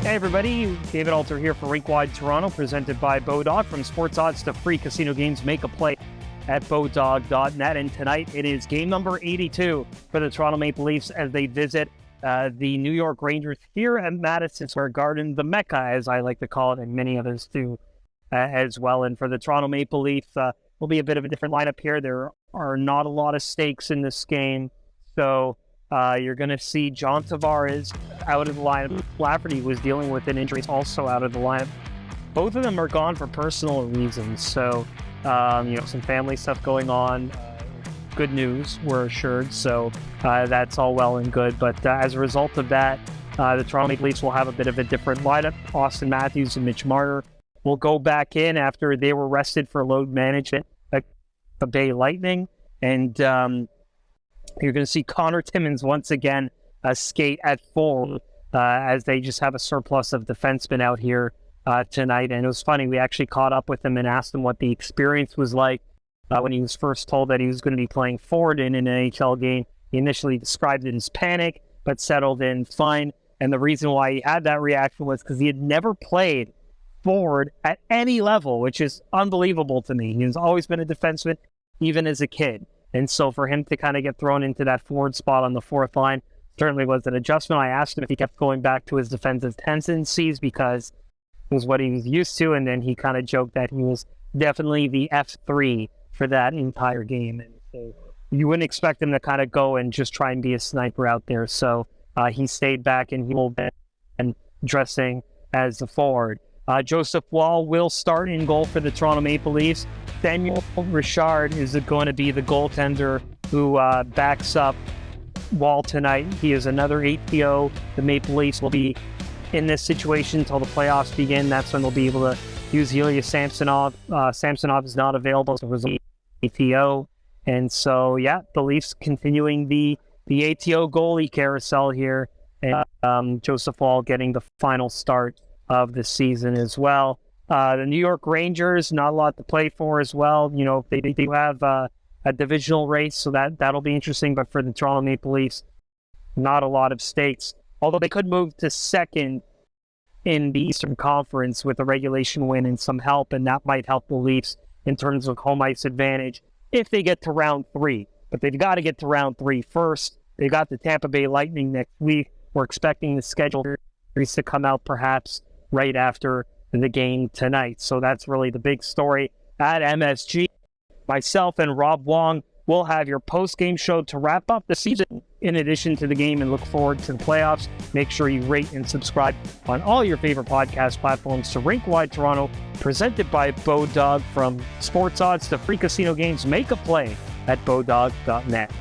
Hey everybody, David Alter here for Rink Toronto, presented by Bodog. From sports odds to free casino games, make a play at bodog.net. And tonight it is game number 82 for the Toronto Maple Leafs as they visit the New York Rangers here at Madison Square Garden, the Mecca, as I like to call it, and many others do as well. And for the Toronto Maple Leafs, will be a bit of a different lineup here. There are not a lot of stakes in this game, so you're going to see John Tavares out of the lineup. Lafferty was dealing with an injury, also out of the lineup. Both of them are gone for personal reasons, so some family stuff going on. Good news, we're assured, so that's all well and good. But as a result of that, the Toronto Maple Leafs will have a bit of a different lineup. Austin Matthews and Mitch Marner will go back in after they were rested for load management at the Bay Lightning, and you're going to see Connor Timmins once again skate at full as they just have a surplus of defensemen out here tonight. And it was funny, we actually caught up with him and asked him what the experience was like when he was first told that he was going to be playing forward in an NHL game. He initially described it as panic, but settled in fine. And the reason why he had that reaction was because he had never played forward at any level, which is unbelievable to me. He's always been a defenseman, even as a kid. And so for him to kind of get thrown into that forward spot on the fourth line certainly was an adjustment. I asked him if he kept going back to his defensive tendencies because it was what he was used to. And then he kind of joked that he was definitely the F3 for that entire game. And so you wouldn't expect him to kind of go and just try and be a sniper out there. So he stayed back and he will be dressing as the forward. Joseph Woll will start in goal for the Toronto Maple Leafs. Samuel Richard is going to be the goaltender who backs up Woll tonight. He is another ATO. The Maple Leafs will be in this situation until the playoffs begin. That's when they'll be able to use Ilya Samsonov. Samsonov is not available as a result of ATO. And so, the Leafs continuing the ATO goalie carousel here. And Joseph Woll getting the final start of the season as well. The New York Rangers, not a lot to play for as well. You know, they do have a divisional race, so that'll be interesting. But for the Toronto Maple Leafs, not a lot of stakes. Although they could move to second in the Eastern Conference with a regulation win and some help, and that might help the Leafs in terms of home ice advantage if they get to round 3. But they've got to get to round 3 first. They've got the Tampa Bay Lightning next week. We're expecting the schedule to come out perhaps right after the game tonight. So that's really the big story at MSG. Myself and Rob Wong will have your post-game show to wrap up the season in addition to the game and look forward to the playoffs. Make sure you rate and subscribe on all your favorite podcast platforms to Rink Toronto, presented by Bodog. From sports odds to free casino games, make a play at bodog.net.